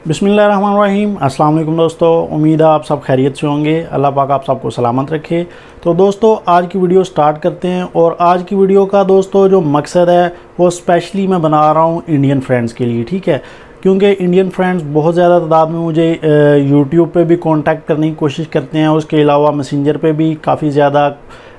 बिस्मिल्लाहिर्रहमानिर्रहीम। अस्सलाम वालेकुम दोस्तों, उम्मीद है आप सब खैरियत से होंगे। अल्लाह पाक आप सबको सलामत रखे। तो दोस्तों आज की वीडियो स्टार्ट करते हैं। और आज की वीडियो का दोस्तों जो मकसद है वो स्पेशली मैं बना रहा हूँ इंडियन फ्रेंड्स के लिए, ठीक है। क्योंकि इंडियन फ्रेंड्स बहुत ज़्यादा तादाद में मुझे यूट्यूब पे भी कांटेक्ट करने की कोशिश करते हैं। उसके अलावा मैसेंजर पे भी काफ़ी ज़्यादा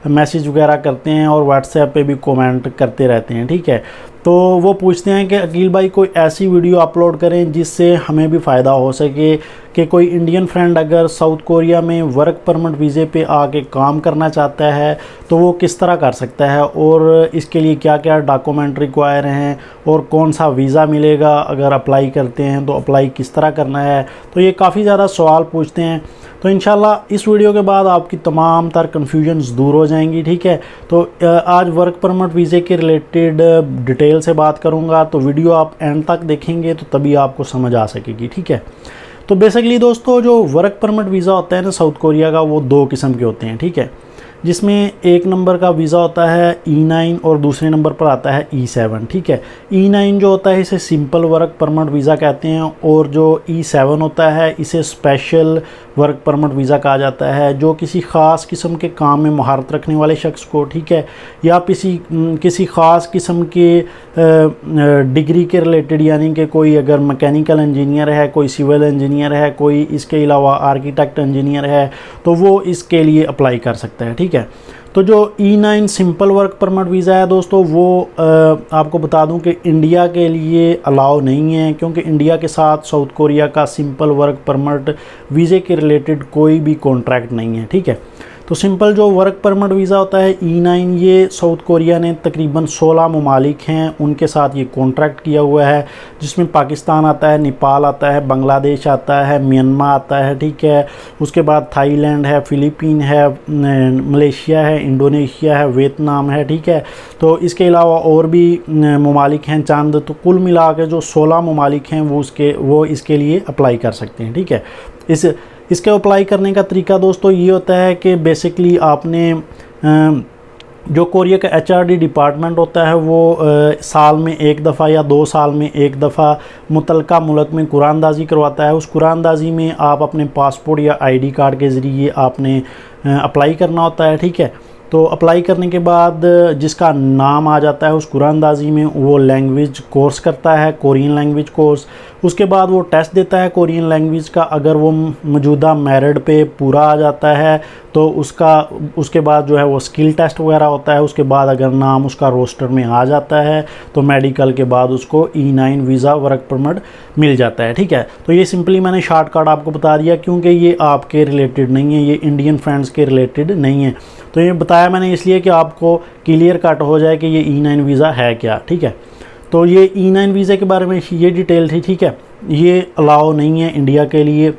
मैसेज वगैरह करते हैं और व्हाट्सएप पे भी कमेंट करते रहते हैं, ठीक है। तो वो पूछते हैं कि अकील भाई कोई ऐसी वीडियो अपलोड करें जिससे हमें भी फ़ायदा हो सके कि कोई इंडियन फ्रेंड अगर साउथ कोरिया में वर्क परमिट वीज़े पे आके काम करना चाहता है तो वो किस तरह कर सकता है और इसके लिए क्या क्या डॉक्यूमेंट रिक्वायर हैं और कौन सा वीज़ा मिलेगा, अगर अप्लाई करते हैं तो अप्लाई किस तरह करना है। तो ये काफ़ी ज़्यादा सवाल पूछते हैं। तो इंशाल्लाह इस वीडियो के बाद आपकी तमाम तर कन्फ्यूजन्स दूर हो जाएंगी, ठीक है। तो आज वर्क परमिट वीज़े के रिलेटेड डिटेल से बात करूंगा, तो वीडियो आप एंड तक देखेंगे तो तभी आपको समझ आ सकेगी, ठीक है। तो बेसिकली दोस्तों जो वर्क परमिट वीज़ा होता है ना साउथ कोरिया का, वो दो किस्म के होते हैं, ठीक है। जिसमें एक नंबर का वीज़ा होता है E9 और दूसरे नंबर पर आता है E7, ठीक है। E9 जो होता है इसे सिंपल वर्क परमिट वीज़ा कहते हैं और जो E7 होता है इसे स्पेशल वर्क परमिट वीज़ा कहा जाता है, जो किसी ख़ास किस्म के काम में महारत रखने वाले शख्स को, ठीक है, या किसी ख़ास किस्म के डिग्री के रिलेटेड, यानी कि कोई अगर मैकेनिकल इंजीनियर है, कोई सिविल इंजीनियर है, कोई इसके अलावा आर्किटेक्ट इंजीनियर है, तो वो इसके लिए अप्लाई कर सकता है, ठीक है। तो जो E9 simple work permit visa है दोस्तों, वो आपको बता दूं कि इंडिया के लिए अलाउ नहीं है, क्योंकि इंडिया के साथ साउथ कोरिया का सिंपल वर्क परमिट वीज़े के रिलेटेड कोई भी कॉन्ट्रैक्ट नहीं है, ठीक है। तो सिंपल जो वर्क परमिट वीज़ा होता है E9, ये साउथ कोरिया ने तकरीबन 16 ममालिक हैं उनके साथ ये कॉन्ट्रैक्ट किया हुआ है, जिसमें पाकिस्तान आता है, नेपाल आता है, बांग्लादेश आता है, म्यांमार आता है, ठीक है। उसके बाद थाईलैंड है, फ़िलीपीन है, मलेशिया है, इंडोनेशिया है, वियतनाम है, ठीक है। तो इसके अलावा और भी ममालिक हैं चंद। तो कुल मिला के जो 16 ममालिक हैं वो इसके लिए अप्लाई कर सकते हैं, ठीक है। इसके अप्लाई करने का तरीका दोस्तों ये होता है कि बेसिकली आपने जो कोरिया का HRD डिपार्टमेंट होता है वो साल में एक दफ़ा या 2 साल में एक दफ़ा मुतलका मुल्क में कुरानदाजी करवाता है। उस कुरानदाजी में आप अपने पासपोर्ट या ID कार्ड के ज़रिए आपने अप्लाई करना होता है, ठीक है। तो अप्लाई करने के बाद जिसका नाम आ जाता है उस कुरानदाजी में, वो लैंग्वेज कोर्स करता है, कोरियन लैंग्वेज कोर्स। उसके बाद वो टेस्ट देता है कोरियन लैंग्वेज का। अगर वो मौजूदा मेरिट पे पूरा आ जाता है तो उसके बाद जो है वो स्किल टेस्ट वगैरह होता है। उसके बाद अगर नाम उसका रोस्टर में आ जाता है तो मेडिकल के बाद उसको E9 वीज़ा वर्क परमिट मिल जाता है, ठीक है। तो ये सिंपली मैंने शॉर्टकट आपको बता दिया, क्योंकि ये आपके रिलेटेड नहीं है, ये इंडियन फ्रेंड्स के रिलेटेड नहीं है। तो ये बताया मैंने इसलिए कि आपको क्लियर कट हो जाए कि ये E9 वीज़ा है क्या, ठीक है। तो ये E9 वीज़ा के बारे में ये डिटेल थी, ठीक है। ये अलाउ नहीं है इंडिया के लिए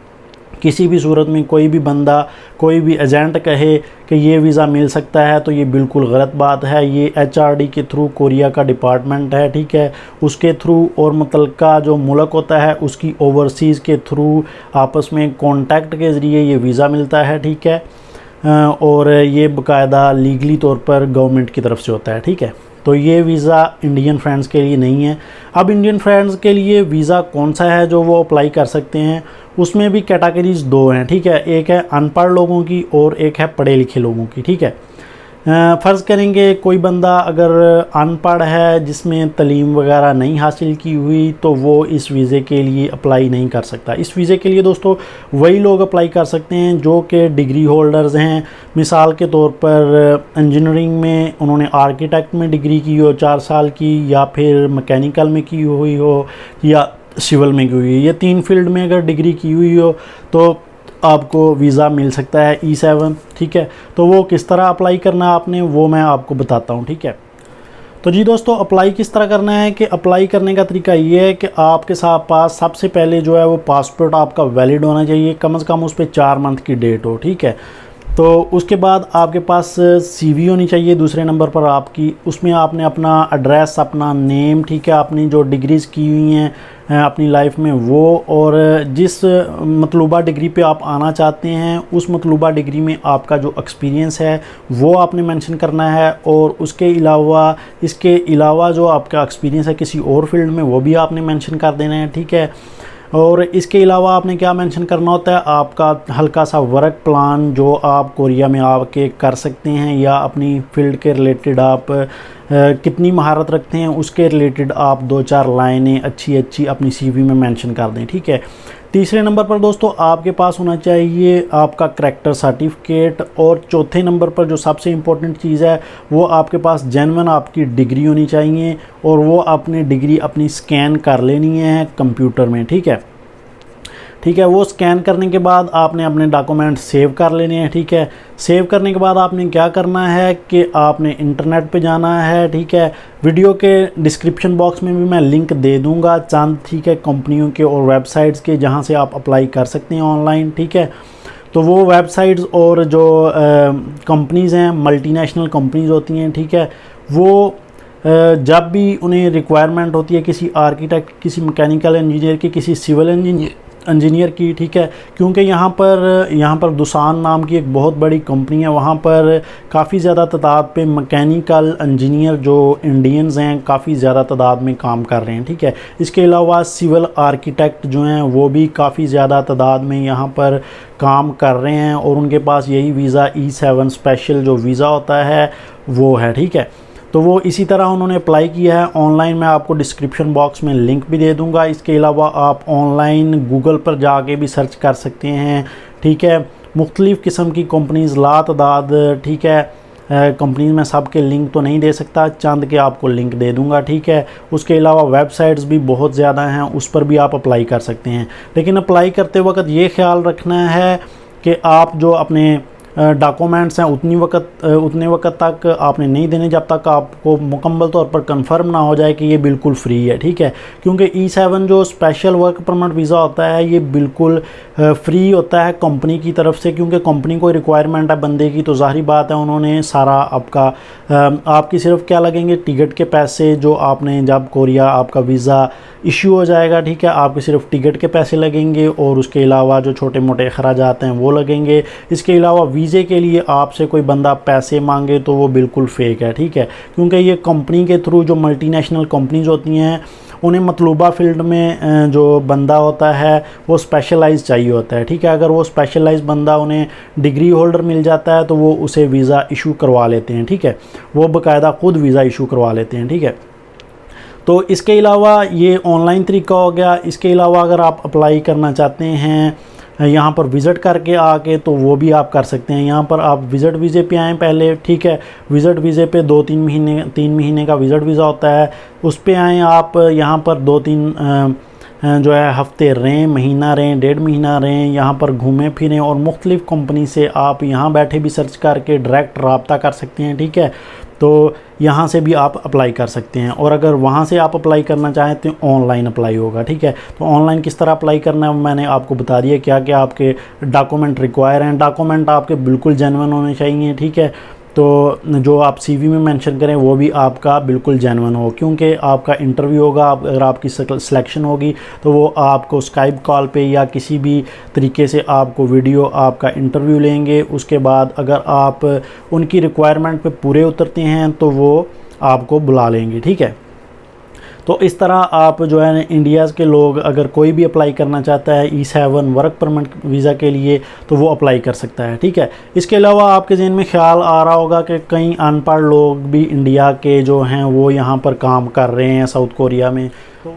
किसी भी सूरत में। कोई भी बंदा, कोई भी एजेंट कहे कि ये वीज़ा मिल सकता है तो ये बिल्कुल गलत बात है। ये HRD के थ्रू कोरिया का डिपार्टमेंट है, ठीक है, उसके थ्रू और मुतलका जो मुल्क होता है उसकी ओवरसीज़ के थ्रू आपस में कॉन्टैक्ट के ज़रिए ये वीज़ा मिलता है, ठीक है। और ये बाकायदा लीगली तौर पर गवर्नमेंट की तरफ से होता है, ठीक है। तो ये वीज़ा इंडियन फ्रेंड्स के लिए नहीं है। अब इंडियन फ्रेंड्स के लिए वीज़ा कौन सा है जो वो अप्लाई कर सकते हैं, उसमें भी कैटेगरीज दो हैं, ठीक है। एक है अनपढ़ लोगों की और एक है पढ़े लिखे लोगों की, ठीक है। फ़र्ज़ करेंगे कोई बंदा अगर अनपढ़ है, जिसमें तलीम वगैरह नहीं हासिल की हुई, तो वो इस वीज़े के लिए अप्लाई नहीं कर सकता। इस वीज़े के लिए दोस्तों वही लोग अप्लाई कर सकते हैं जो कि डिग्री होल्डर्स हैं। मिसाल के तौर पर इंजीनियरिंग में उन्होंने आर्किटेक्ट में डिग्री की हो 4 साल की, या फिर मैकेनिकल में की हुई हो, या सिविल में की हुई है। ये 3 फील्ड में अगर डिग्री की हुई हो तो आपको वीज़ा मिल सकता है E7, ठीक है। तो वो किस तरह अप्लाई करना है आपने, वो मैं आपको बताता हूँ, ठीक है। तो जी दोस्तों अप्लाई किस तरह करना है कि अप्लाई करने का तरीका ये है कि आपके साथ पास सबसे पहले जो है वो पासपोर्ट आपका वैलिड होना चाहिए, कम से कम उस पर 4 मंथ की डेट हो, ठीक है। तो उसके बाद आपके पास CV होनी चाहिए दूसरे नंबर पर आपकी। उसमें आपने अपना एड्रेस, अपना नेम, ठीक है, अपनी जो डिग्रीज़ की हुई हैं अपनी लाइफ में वो, और जिस मतलूबा डिग्री पे आप आना चाहते हैं उस मतलूबा डिग्री में आपका जो एक्सपीरियंस है वो आपने मेंशन करना है। और इसके अलावा जो आपका एक्सपीरियंस है किसी और फील्ड में वो भी आपने मेंशन कर देना है, ठीक है। और इसके अलावा आपने क्या मेंशन करना होता है, आपका हल्का सा वर्क प्लान जो आप कोरिया में आके कर सकते हैं, या अपनी फील्ड के रिलेटेड आप कितनी महारत रखते हैं उसके रिलेटेड आप 2-4 लाइनें अच्छी अपनी सीवी में मेंशन कर दें। ठीक है। तीसरे नंबर पर दोस्तों आपके पास होना चाहिए आपका करैक्टर सर्टिफिकेट, और चौथे नंबर पर जो सबसे इम्पोर्टेंट चीज़ है वो आपके पास जेन्युइन आपकी डिग्री होनी चाहिए, और वो आपने डिग्री अपनी स्कैन कर लेनी है कंप्यूटर में। ठीक है। वो स्कैन करने के बाद आपने अपने डॉक्यूमेंट सेव कर लेने हैं। ठीक है। सेव करने के बाद आपने क्या करना है कि आपने इंटरनेट पे जाना है। ठीक है। वीडियो के डिस्क्रिप्शन बॉक्स में भी मैं लिंक दे दूंगा चंद, ठीक है, कंपनियों के और वेबसाइट्स के जहां से आप अप्लाई कर सकते हैं ऑनलाइन। ठीक है। तो वो वेबसाइट्स और जो कंपनीज़ हैं, मल्टीनेशनल कंपनीज़ होती हैं, ठीक है, वो जब भी उन्हें रिक्वायरमेंट होती है किसी आर्किटेक्ट, किसी मैकेनिकल इंजीनियर की, किसी सिविल इंजीनियर की, ठीक है, क्योंकि यहाँ पर दुसान नाम की एक बहुत बड़ी कंपनी है, वहाँ पर काफ़ी ज़्यादा तादाद पे मैकेनिकल इंजीनियर जो इंडियंस हैं काफ़ी ज़्यादा तादाद में काम कर रहे हैं। ठीक है। इसके अलावा सिविल आर्किटेक्ट जो हैं वो भी काफ़ी ज़्यादा तादाद में यहाँ पर काम कर रहे हैं, और उनके पास यही वीज़ा E7 स्पेशल जो वीज़ा होता है वो है। ठीक है। तो वो इसी तरह उन्होंने अप्लाई किया है ऑनलाइन। मैं आपको डिस्क्रिप्शन बॉक्स में लिंक भी दे दूंगा। इसके अलावा आप ऑनलाइन गूगल पर जाके भी सर्च कर सकते हैं। ठीक है। मुख्तलिफ़ किस्म की कंपनीज़ लातादाद, ठीक है, कंपनीज में सब के लिंक तो नहीं दे सकता, चंद के आपको लिंक दे दूंगा। ठीक है। उसके अलावा वेबसाइट्स भी बहुत ज़्यादा हैं, उस पर भी आप अप्लाई कर सकते हैं। लेकिन अप्लाई करते वक्त ये ख्याल रखना है कि आप जो अपने डॉक्यूमेंट्स हैं उतने वक्त तक आपने नहीं देने जब तक आपको मुकम्मल तौर पर कंफर्म ना हो जाए कि ये बिल्कुल फ्री है। ठीक है। क्योंकि E7 जो स्पेशल वर्क परमिट वीज़ा होता है ये बिल्कुल फ्री होता है कंपनी की तरफ से, क्योंकि कंपनी को रिक्वायरमेंट है बंदे की, तो ज़ाहिर बात है उन्होंने सारा आपकी सिर्फ क्या लगेंगे टिकट के पैसे, जो आपने जब कोरिया आपका वीज़ा इशू हो जाएगा, ठीक है, आपके सिर्फ टिकट के पैसे लगेंगे, और उसके अलावा जो छोटे मोटे अखराजात हैं वो लगेंगे। इसके अलावा वीज़े के लिए आपसे कोई बंदा पैसे मांगे तो वो बिल्कुल फ़ेक है। ठीक है। क्योंकि ये कंपनी के थ्रू जो मल्टीनेशनल कंपनीज होती हैं उन्हें मतलूबा फील्ड में जो बंदा होता है वो स्पेशलाइज चाहिए होता है। ठीक है। अगर वो स्पेशलाइज बंदा उन्हें डिग्री होल्डर मिल जाता है तो वो उसे वीज़ा इशू करवा लेते हैं। ठीक है। वो बाकायदा ख़ुद वीज़ा इशू करवा लेते हैं। ठीक है। तो इसके अलावा ये ऑनलाइन तरीका हो गया। इसके अलावा अगर आप अप्लाई करना चाहते हैं यहाँ पर विज़िट करके आके, तो वो भी आप कर सकते हैं। यहाँ पर आप विज़िट वीज़े पे आएँ पहले। ठीक है। विज़िट वीज़े पे 3 महीने का विज़िट वीज़ा होता है, उस पे आएँ आप। यहाँ पर 2-3 जो है हफ्ते रहें, महीना रहें, 1.5 महीना रहें, यहाँ पर घूमें फिरें, और मुख्तलिफ़ कंपनी से आप यहाँ बैठे भी सर्च करके डायरेक्ट रब्ता कर सकते हैं। ठीक है। तो यहाँ से भी आप अप्लाई कर सकते हैं, और अगर वहाँ से आप अप्लाई करना चाहें तो ऑनलाइन अप्लाई होगा। ठीक है। तो ऑनलाइन किस तरह अप्लाई करना है मैंने आपको बता दिया, क्या क्या आपके डॉक्यूमेंट रिक्वायर हैं। डॉक्यूमेंट आपके बिल्कुल जेन्युइन होने चाहिए। ठीक है। तो जो आप सीवी में मेंशन करें वो भी आपका बिल्कुल जेन्युइन हो, क्योंकि आपका इंटरव्यू होगा, अगर आपकी सिलेक्शन होगी तो वो आपको स्काइप कॉल पे या किसी भी तरीके से आपको वीडियो आपका इंटरव्यू लेंगे। उसके बाद अगर आप उनकी रिक्वायरमेंट पे पूरे उतरते हैं तो वो आपको बुला लेंगे। ठीक है। तो इस तरह आप जो है इंडिया के लोग अगर कोई भी अप्लाई करना चाहता है E7 वर्क परमिट वीज़ा के लिए तो वो अप्लाई कर सकता है। ठीक है। इसके अलावा आपके ज़हन में ख्याल आ रहा होगा कि कई अनपढ़ लोग भी इंडिया के जो हैं वो यहाँ पर काम कर रहे हैं साउथ कोरिया में,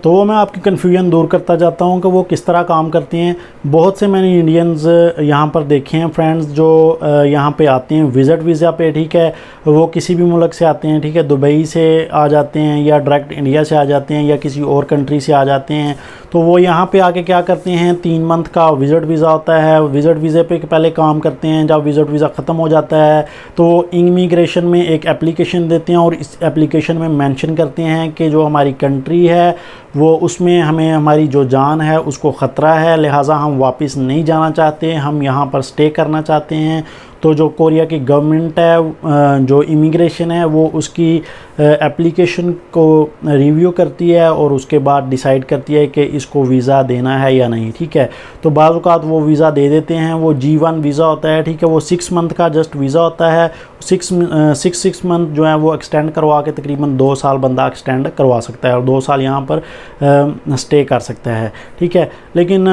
तो वो मैं आपकी कन्फ्यूजन दूर करता जाता हूँ कि वो किस तरह काम करते हैं। बहुत से मैंने इंडियंस यहाँ पर देखे हैं फ्रेंड्स जो यहाँ पे आते हैं विज़िट वीज़ा पे। ठीक है। वो किसी भी मुल्क से आते हैं। ठीक है। दुबई से आ जाते हैं, या डायरेक्ट इंडिया से आ जाते हैं, या किसी और कंट्री से आ जाते हैं। तो वो यहाँ पे आके क्या करते हैं, 3 मंथ का विज़िट वीज़ा होता है, विज़िट वीज़े पे पहले काम करते हैं। जब विज़िट वीज़ा ख़त्म हो जाता है तो इमिग्रेशन में एक एप्लीकेशन देते हैं, और इस एप्लीकेशन में मेंशन करते हैं कि जो हमारी कंट्री है वो उसमें हमें हमारी जो जान है उसको ख़तरा है, लिहाजा हम वापस नहीं जाना चाहते, हम यहाँ पर स्टे करना चाहते हैं। तो जो कोरिया की गवर्नमेंट है, जो इमिग्रेशन है, वो उसकी एप्लीकेशन को रिव्यू करती है और उसके बाद डिसाइड करती है कि इसको वीज़ा देना है या नहीं। ठीक है। तो बाज़ औक़ात वो वीज़ा दे देते हैं। वो G1 वीज़ा होता है। ठीक है। वो 6 मंथ का जस्ट वीज़ा होता है। 6 मंथ जो है वो एक्सटेंड करवा के तकरीबन 2 साल बंदा एक्सटेंड करवा सकता है, और 2 साल यहाँ पर स्टे कर सकता है, ठीक है। लेकिन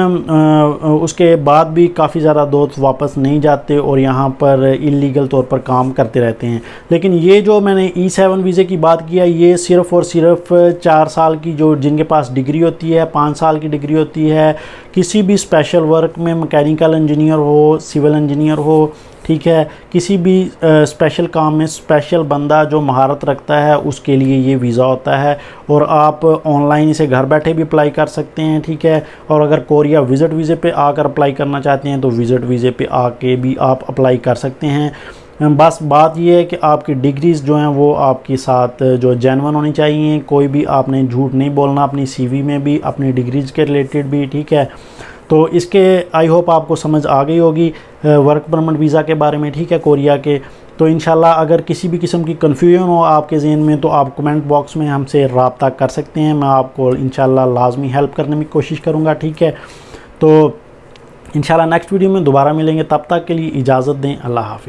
उसके बाद भी काफ़ी ज़्यादा दोस्त वापस नहीं जाते और यहाँ पर इलीगल तौर पर काम करते रहते हैं। लेकिन ये जो मैंने E7 वीज़े की बात किया, ये सिर्फ़ और सिर्फ 4 साल की जो जिनके पास डिग्री होती है, 5 साल की डिग्री होती है, किसी भी स्पेशल वर्क में मैकेनिकल इंजीनियर हो, सिविल इंजीनियर हो, ठीक है, किसी भी स्पेशल काम में स्पेशल बंदा जो महारत रखता है उसके लिए ये वीज़ा होता है। और आप ऑनलाइन इसे घर बैठे भी अप्लाई कर सकते हैं, ठीक है। और अगर कोरिया विज़िट वीज़े पे आकर अप्लाई करना चाहते हैं तो विज़िट वीज़े पे आके भी आप अप्लाई कर सकते हैं। बस बात ये है कि आपकी डिग्रीज़ जो हैं वो आपके साथ जो जेन्युइन होनी चाहिए, कोई भी आपने झूठ नहीं बोलना अपनी CV में भी, अपनी डिग्रीज़ के रिलेटेड भी, ठीक है। तो इसके आई होप आपको समझ आ गई होगी वर्क परमिट वीज़ा के बारे में, ठीक है, कोरिया के। तो इंशाल्लाह अगर किसी भी किस्म की कन्फ्यूजन हो आपके ज़हन में तो आप कमेंट बॉक्स में हमसे रब्ता कर सकते हैं, मैं आपको इंशाल्लाह लाजमी हेल्प करने की कोशिश करूँगा, ठीक है। तो इंशाल्लाह नेक्स्ट वीडियो में दोबारा मिलेंगे, तब तक के लिए इजाज़त दें, अल्लाह हाफ़िज़।